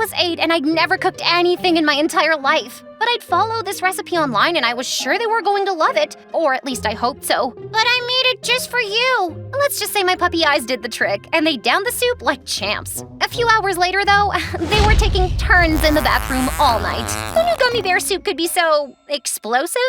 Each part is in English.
was 8 and I'd never cooked anything in my entire life. But I'd followed this recipe online and I was sure they were going to love it, or at least I hoped so. But I made it just for you. Let's just say my puppy eyes did the trick, and they downed the soup like champs. A few hours later, though, they were taking turns in the bathroom all night. Who knew gummy bear soup could be so explosive?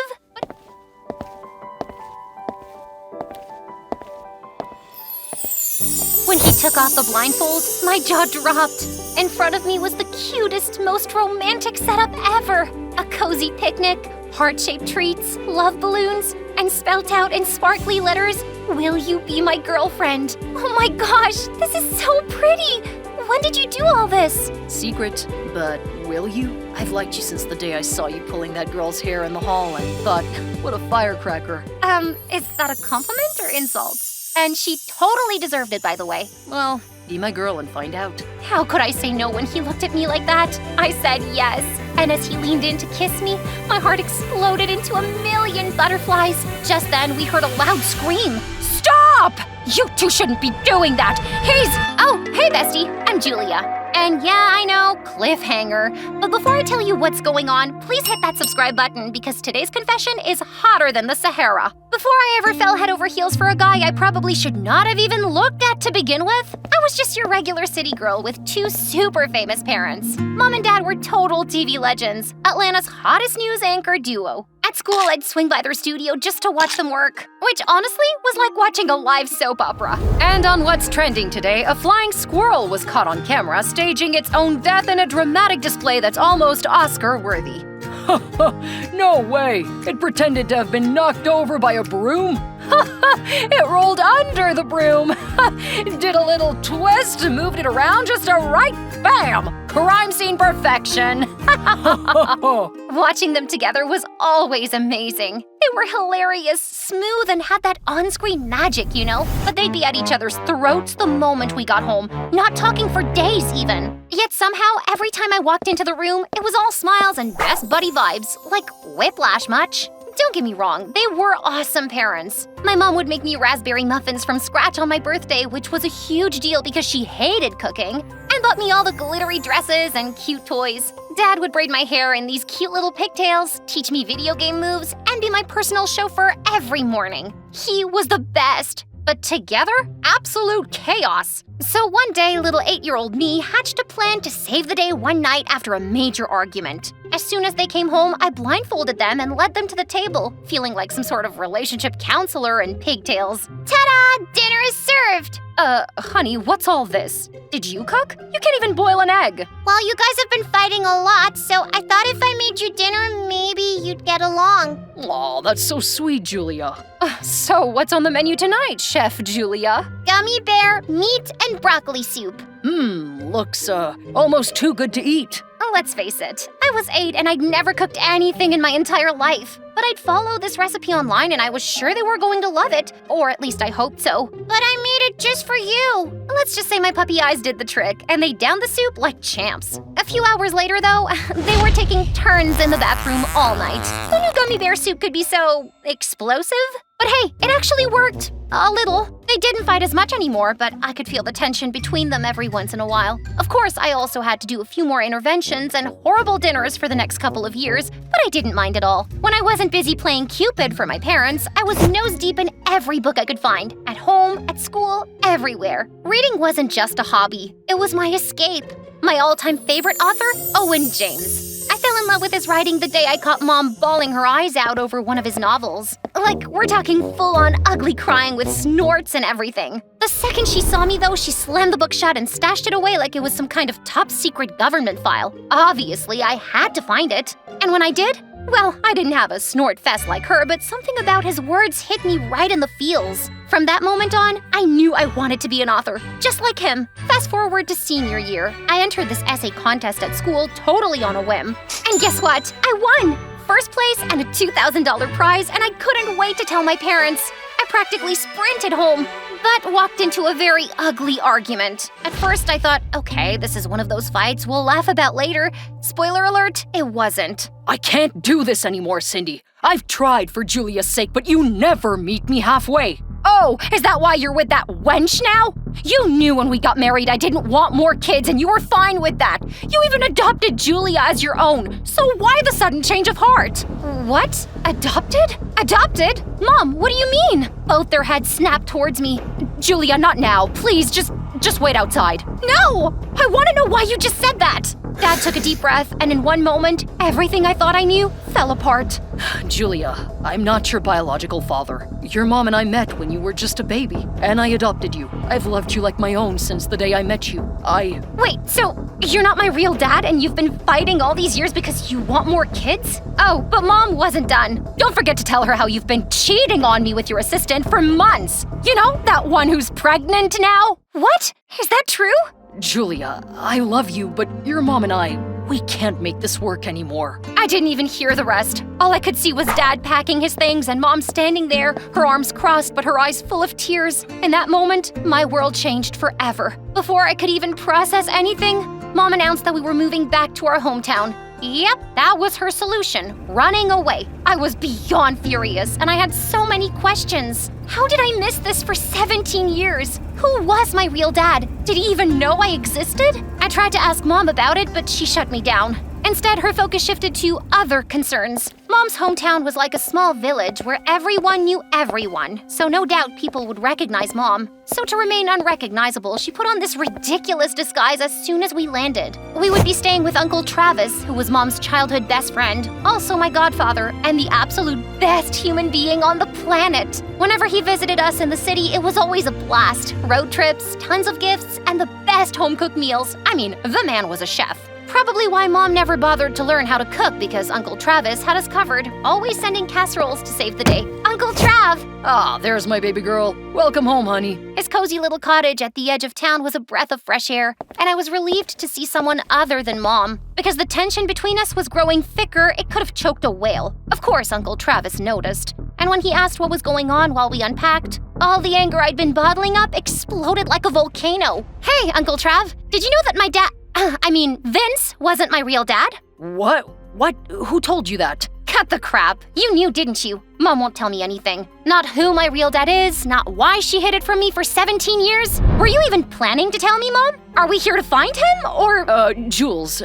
When he took off the blindfold, my jaw dropped. In front of me was the cutest, most romantic setup ever. A cozy picnic, heart-shaped treats, love balloons, and spelt out in sparkly letters, "Will you be my girlfriend?" Oh my gosh, this is so pretty! When did you do all this? Secret, but will you? I've liked you since the day I saw you pulling that girl's hair in the hall and thought, what a firecracker. Is that a compliment or insult? And she totally deserved it, by the way. Well, be my girl and find out. How could I say no when he looked at me like that? I said yes. And as he leaned in to kiss me, my heart exploded into a million butterflies. Just then, we heard a loud scream. Stop! You two shouldn't be doing that. Oh, hey, bestie. I'm Julia. And yeah, I know, cliffhanger. But before I tell you what's going on, please hit that subscribe button because today's confession is hotter than the Sahara. Before I ever fell head over heels for a guy I probably should not have even looked at to begin with, I was just your regular city girl with 2 super famous parents. Mom and Dad were total TV legends, Atlanta's hottest news anchor duo. At school, I'd swing by their studio just to watch them work, which honestly was like watching a live soap opera. And on What's Trending today, a flying squirrel was caught on camera staging its own death in a dramatic display that's almost Oscar-worthy. No way! It pretended to have been knocked over by a broom? It rolled under the broom! Did a little twist, moved it around just a right bam! Crime scene perfection! Watching them together was always amazing. They were hilarious, smooth, and had that on-screen magic, you know? But they'd be at each other's throats the moment we got home, not talking for days even. Yet somehow, every time I walked into the room, it was all smiles and best buddy vibes, like Whiplash much. Don't get me wrong, they were awesome parents. My mom would make me raspberry muffins from scratch on my birthday, which was a huge deal because she hated cooking, and bought me all the glittery dresses and cute toys. Dad would braid my hair in these cute little pigtails, teach me video game moves, and be my personal chauffeur every morning. He was the best. But together, absolute chaos. So one day, little 8-year-old me hatched a plan to save the day one night after a major argument. As soon as they came home, I blindfolded them and led them to the table, feeling like some sort of relationship counselor in pigtails. Ta-da! Dinner is served! Honey, what's all this? Did you cook? You can't even boil an egg. Well, you guys have been fighting a lot, so I thought if I made you dinner, maybe you'd get along. Aw, that's so sweet, Julia. So what's on the menu tonight, Chef Julia? Gummy bear, meat, and broccoli soup. Looks, almost too good to eat. Let's face it, I was 8 and I'd never cooked anything in my entire life. But I'd followed this recipe online and I was sure they were going to love it, or at least I hoped so. But I made it just for you. Let's just say my puppy eyes did the trick, and they downed the soup like champs. A few hours later, though, they were taking turns in the bathroom all night. Who knew gummy bear soup could be so explosive? But hey, it actually worked. A little. They didn't fight as much anymore, but I could feel the tension between them every once in a while. Of course, I also had to do a few more interventions and horrible dinners for the next couple of years, but I didn't mind at all. When I wasn't busy playing Cupid for my parents, I was nose deep in every book I could find. At home, at school, everywhere. Reading wasn't just a hobby. It was my escape. My all-time favorite author, Owen James. I fell in love with his writing the day I caught Mom bawling her eyes out over one of his novels. Like, we're talking full-on ugly crying with snorts and everything. The second she saw me, though, she slammed the book shut and stashed it away like it was some kind of top-secret government file. Obviously, I had to find it. And when I did, well, I didn't have a snort fest like her, but something about his words hit me right in the feels. From that moment on, I knew I wanted to be an author, just like him. Fast forward to senior year. I entered this essay contest at school totally on a whim. And guess what? I won! First place and a $2,000 prize, and I couldn't wait to tell my parents. I practically sprinted home, but walked into a very ugly argument. At first, I thought, okay, this is one of those fights we'll laugh about later. Spoiler alert, it wasn't. I can't do this anymore, Cindy. I've tried for Julia's sake, but you never meet me halfway. Oh, is that why you're with that wench now? You knew when we got married I didn't want more kids and you were fine with that. You even adopted Julia as your own. So why the sudden change of heart? What? Adopted? Adopted? Mom, what do you mean? Both their heads snapped towards me. Julia, not now. Please, just wait outside. No! I want to know why you just said that. Dad took a deep breath, and in one moment, everything I thought I knew fell apart. Julia, I'm not your biological father. Your mom and I met when you were just a baby, and I adopted you. I've loved you like my own since the day I met you. Wait, so you're not my real dad and you've been fighting all these years because you want more kids? Oh, but Mom wasn't done. Don't forget to tell her how you've been cheating on me with your assistant for months. You know, that one who's pregnant now? What? Is that true? Julia, I love you, but your mom and we can't make this work anymore. I didn't even hear the rest. All I could see was Dad packing his things and Mom standing there, her arms crossed but her eyes full of tears. In that moment, my world changed forever. Before I could even process anything, Mom announced that we were moving back to our hometown. Yep, that was her solution, running away. I was beyond furious, and I had so many questions. How did I miss this for 17 years? Who was my real dad? Did he even know I existed? I tried to ask Mom about it, but she shut me down. Instead, her focus shifted to other concerns. Mom's hometown was like a small village where everyone knew everyone, so no doubt people would recognize Mom. So to remain unrecognizable, she put on this ridiculous disguise as soon as we landed. We would be staying with Uncle Travis, who was Mom's childhood best friend, also my godfather, and the absolute best human being on the planet. Whenever he visited us in the city, it was always a blast. Road trips, tons of gifts, and the best home-cooked meals. I mean, the man was a chef. Probably why Mom never bothered to learn how to cook because Uncle Travis had us covered, always sending casseroles to save the day. Uncle Trav! Ah, there's my baby girl. Welcome home, honey. His cozy little cottage at the edge of town was a breath of fresh air, and I was relieved to see someone other than Mom. Because the tension between us was growing thicker, it could have choked a whale. Of course, Uncle Travis noticed. And when he asked what was going on while we unpacked, all the anger I'd been bottling up exploded like a volcano. Hey, Uncle Trav, did you know that my Vince wasn't my real dad? What? Who told you that? Cut the crap. You knew, didn't you? Mom won't tell me anything. Not who my real dad is, not why she hid it from me for 17 years. Were you even planning to tell me, Mom? Are we here to find him, or… Jules,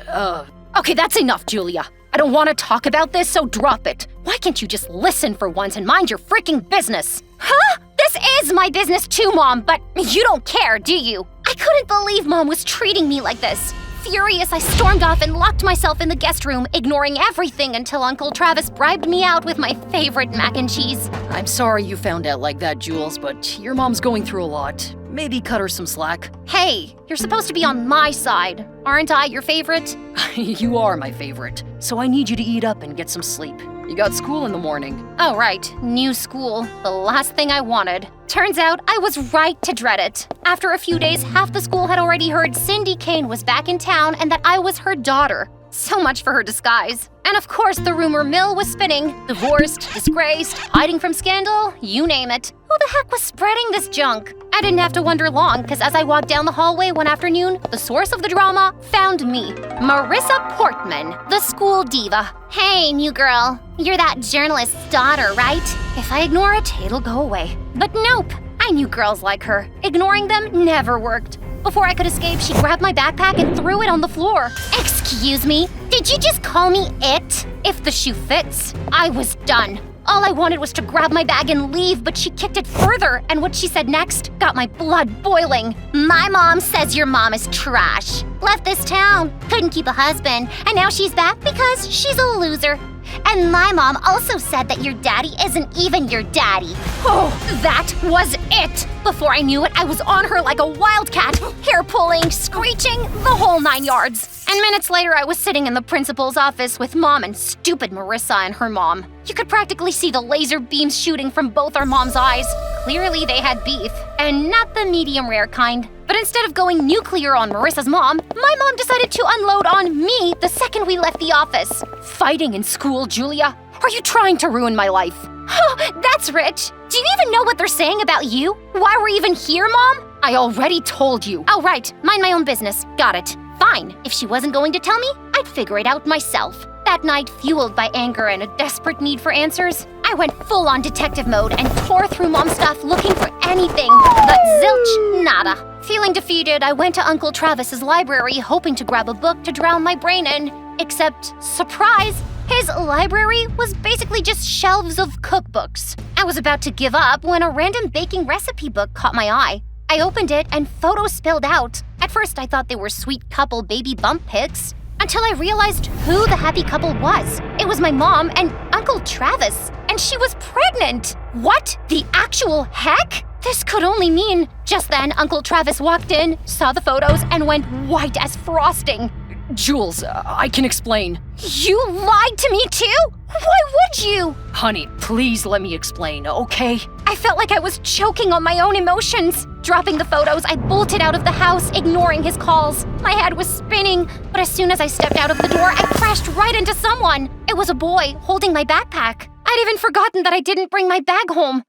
Okay, that's enough, Julia. I don't want to talk about this, so drop it. Why can't you just listen for once and mind your freaking business? Huh? This is my business too, Mom, but you don't care, do you? I couldn't believe Mom was treating me like this. Furious, I stormed off and locked myself in the guest room, ignoring everything until Uncle Travis bribed me out with my favorite mac and cheese. I'm sorry you found out like that, Jules, but your mom's going through a lot. Maybe cut her some slack. Hey, you're supposed to be on my side. Aren't I your favorite? You are my favorite, so I need you to eat up and get some sleep. You got school in the morning. Oh, right. New school. The last thing I wanted. Turns out I was right to dread it. After a few days, half the school had already heard Cindy Kane was back in town and that I was her daughter. So much for her disguise. And of course, the rumor mill was spinning. Divorced, disgraced, hiding from scandal, you name it. Who the heck was spreading this junk? I didn't have to wonder long, because as I walked down the hallway one afternoon, the source of the drama found me. Marissa Portman, the school diva. Hey, new girl. You're that journalist's daughter, right? If I ignore it, it'll go away. But nope. I knew girls like her. Ignoring them never worked. Before I could escape, she grabbed my backpack and threw it on the floor. Excuse me, did you just call me it? If the shoe fits, I was done. All I wanted was to grab my bag and leave, but she kicked it further, and what she said next got my blood boiling. My mom says your mom is trash. Left this town, couldn't keep a husband, and now she's back because she's a loser. And my mom also said that your daddy isn't even your daddy. Oh, that was it! Before I knew it, I was on her like a wildcat, hair pulling, screeching, the whole 9 yards. And minutes later, I was sitting in the principal's office with Mom and stupid Marissa and her mom. You could practically see the laser beams shooting from both our mom's eyes. Clearly, they had beef, and not the medium rare kind. But instead of going nuclear on Marissa's mom, my mom decided to unload on me the second we left the office. Fighting in school, Julia? Are you trying to ruin my life? Oh, that's rich. Do you even know what they're saying about you? Why we're even here, Mom? I already told you. Oh, right. Mind my own business. Got it. Fine. If she wasn't going to tell me, I'd figure it out myself. That night, fueled by anger and a desperate need for answers, I went full-on detective mode and tore through Mom's stuff looking for anything, but zilch, nada. Feeling defeated, I went to Uncle Travis's library hoping to grab a book to drown my brain in. Except, surprise, his library was basically just shelves of cookbooks. I was about to give up when a random baking recipe book caught my eye. I opened it and photos spilled out. At first, I thought they were sweet couple baby bump pics, until I realized who the happy couple was. It was my mom and Uncle Travis, and she was pregnant. What the actual heck? This could only mean. Just then, Uncle Travis walked in, saw the photos, and went white as frosting. Jules, I can explain. You lied to me too? Why would you? Honey, please let me explain, okay? I felt like I was choking on my own emotions. Dropping the photos, I bolted out of the house, ignoring his calls. My head was spinning, but as soon as I stepped out of the door, I crashed right into someone. It was a boy holding my backpack. I'd even forgotten that I didn't bring my bag home.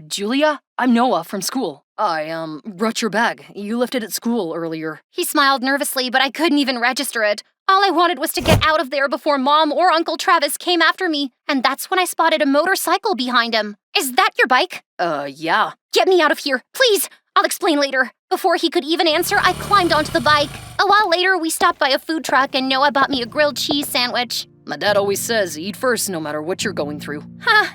Julia? I'm Noah from school. I, brought your bag. You left it at school earlier. He smiled nervously, but I couldn't even register it. All I wanted was to get out of there before Mom or Uncle Travis came after me, and that's when I spotted a motorcycle behind him. Is that your bike? Yeah. Get me out of here, please! I'll explain later. Before he could even answer, I climbed onto the bike. A while later, we stopped by a food truck and Noah bought me a grilled cheese sandwich. My dad always says, eat first no matter what you're going through.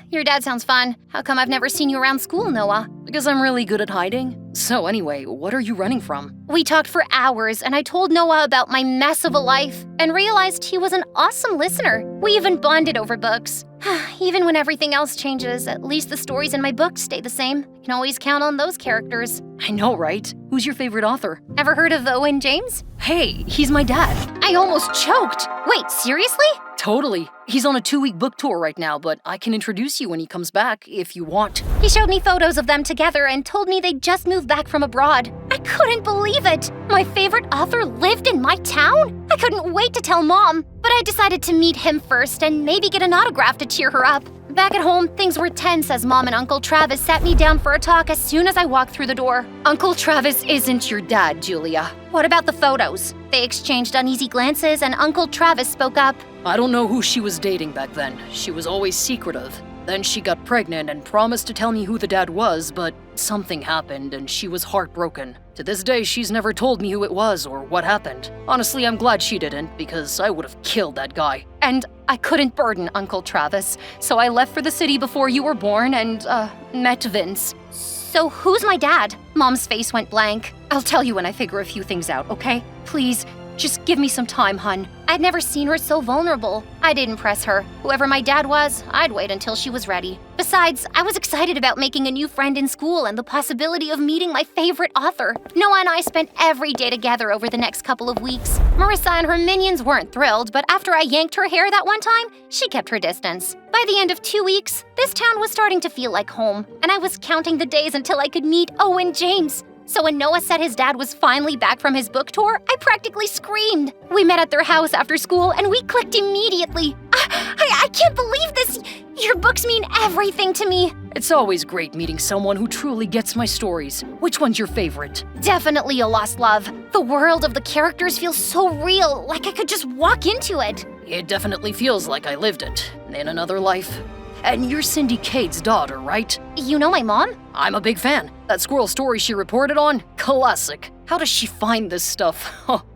Your dad sounds fun. How come I've never seen you around school, Noah? Because I'm really good at hiding. So anyway, what are you running from? We talked for hours and I told Noah about my mess of a life and realized he was an awesome listener. We even bonded over books. Even when everything else changes, at least the stories in my books stay the same. I can always count on those characters. I know, right? Who's your favorite author? Ever heard of Owen James? Hey, he's my dad. I almost choked. Wait, seriously? Totally. He's on a 2-week book tour right now, but I can introduce you when he comes back if you want. He showed me photos of them together and told me they'd just moved back from abroad. I couldn't believe it. My favorite author lived in my town? I couldn't wait to tell Mom, but I decided to meet him first and maybe get an autograph to cheer her up. Back at home, things were tense as Mom and Uncle Travis sat me down for a talk as soon as I walked through the door. Uncle Travis isn't your dad, Julia. What about the photos? They exchanged uneasy glances and Uncle Travis spoke up. I don't know who she was dating back then. She was always secretive. Then she got pregnant and promised to tell me who the dad was, but something happened and she was heartbroken. To this day, she's never told me who it was or what happened. Honestly, I'm glad she didn't, because I would have killed that guy. And I couldn't burden Uncle Travis, so I left for the city before you were born and, met Vince. So who's my dad? Mom's face went blank. I'll tell you when I figure a few things out, okay? Please, just give me some time, hun. I'd never seen her so vulnerable. I didn't press her. Whoever my dad was, I'd wait until she was ready. Besides, I was excited about making a new friend in school and the possibility of meeting my favorite author. Noah and I spent every day together over the next couple of weeks. Marissa and her minions weren't thrilled, but after I yanked her hair that one time, she kept her distance. By the end of 2 weeks, this town was starting to feel like home, and I was counting the days until I could meet Owen James. So when Noah said his dad was finally back from his book tour, I practically screamed. We met at their house after school and we clicked immediately. I can't believe this! Your books mean everything to me. It's always great meeting someone who truly gets my stories. Which one's your favorite? Definitely A Lost Love. The world of the characters feels so real, like I could just walk into it. It definitely feels like I lived it, in another life. And you're Cindy Cade's daughter, right? You know my mom? I'm a big fan. That squirrel story she reported on? Classic. How does she find this stuff?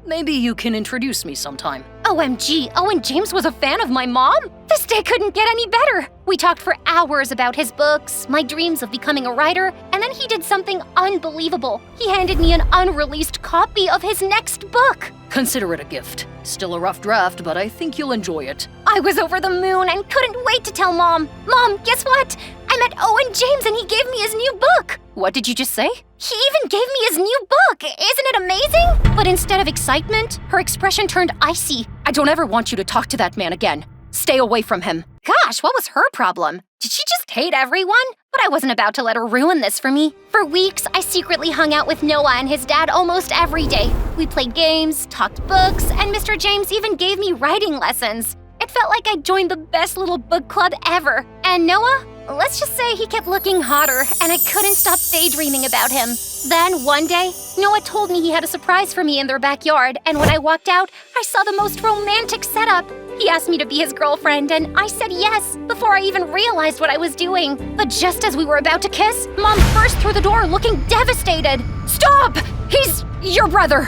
Maybe you can introduce me sometime. OMG, Owen James was a fan of my mom? This day couldn't get any better. We talked for hours about his books, my dreams of becoming a writer, and then he did something unbelievable. He handed me an unreleased copy of his next book. Consider it a gift. Still a rough draft, but I think you'll enjoy it. I was over the moon and couldn't wait to tell Mom. Mom, guess what? I met Owen James and he gave me his new book. What did you just say? He even gave me his new book. Isn't it amazing? But instead of excitement, her expression turned icy. I don't ever want you to talk to that man again. Stay away from him. Gosh, what was her problem? Did she just hate everyone? But I wasn't about to let her ruin this for me. For weeks, I secretly hung out with Noah and his dad almost every day. We played games, talked books, and Mr. James even gave me writing lessons. It felt like I joined the best little book club ever. And Noah? Let's just say he kept looking hotter, and I couldn't stop daydreaming about him. Then, one day, Noah told me he had a surprise for me in their backyard, and when I walked out, I saw the most romantic setup. He asked me to be his girlfriend, and I said yes before I even realized what I was doing. But just as we were about to kiss, Mom burst through the door looking devastated. Stop! He's your brother!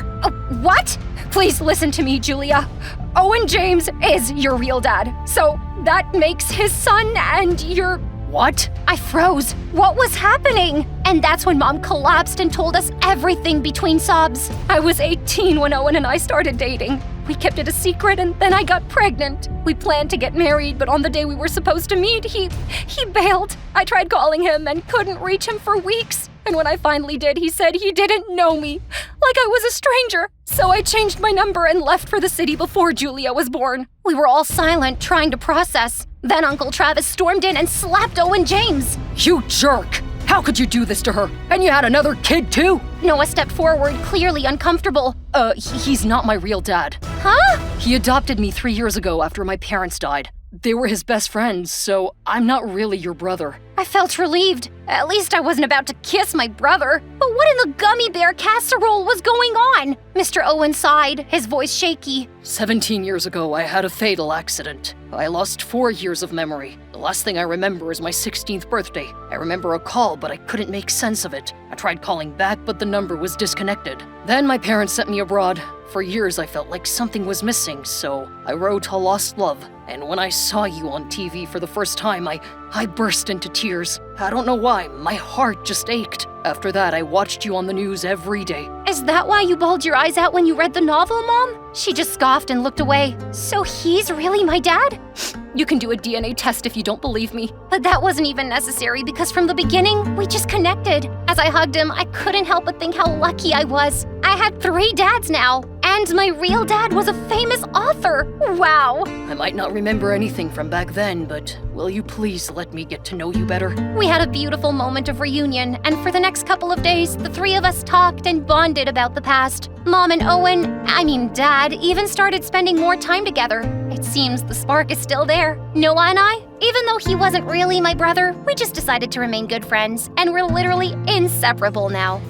What? Please listen to me, Julia. Owen James is your real dad, so that makes his son and your... What? I froze. What was happening? And that's when Mom collapsed and told us everything between sobs. I was 18 when Owen and I started dating. We kept it a secret and then I got pregnant. We planned to get married, but on the day we were supposed to meet, he bailed. I tried calling him and couldn't reach him for weeks. And when I finally did, he said he didn't know me, like I was a stranger. So I changed my number and left for the city before Julia was born. We were all silent, trying to process. Then Uncle Travis stormed in and slapped Owen James. You jerk! How could you do this to her? And you had another kid too? Noah stepped forward, clearly uncomfortable. He's not my real dad. Huh? He adopted me 3 years ago after my parents died. They were his best friends, so I'm not really your brother. I felt relieved. At least I wasn't about to kiss my brother. But what in the gummy bear casserole was going on? Mr. Owen sighed, his voice shaky. 17 years ago, I had a fatal accident. I lost 4 years of memory. The last thing I remember is my 16th birthday. I remember a call, but I couldn't make sense of it. I tried calling back, but the number was disconnected. Then my parents sent me abroad. For years, I felt like something was missing, so I wrote A Lost Love. And when I saw you on TV for the first time, I burst into tears. I don't know why, my heart just ached. After that, I watched you on the news every day. Is that why you bawled your eyes out when you read the novel, Mom? She just scoffed and looked away. So he's really my dad? You can do a DNA test if you don't believe me. But that wasn't even necessary because from the beginning, we just connected. As I hugged him, I couldn't help but think how lucky I was. I had 3 dads now. And my real dad was a famous author. Wow. I might not remember anything from back then, but will you please let me get to know you better? We had a beautiful moment of reunion, and for the next couple of days, the 3 of us talked and bonded about the past. Mom and Dad, even started spending more time together. It seems the spark is still there. Noah and I, even though he wasn't really my brother, we just decided to remain good friends, and we're literally inseparable now.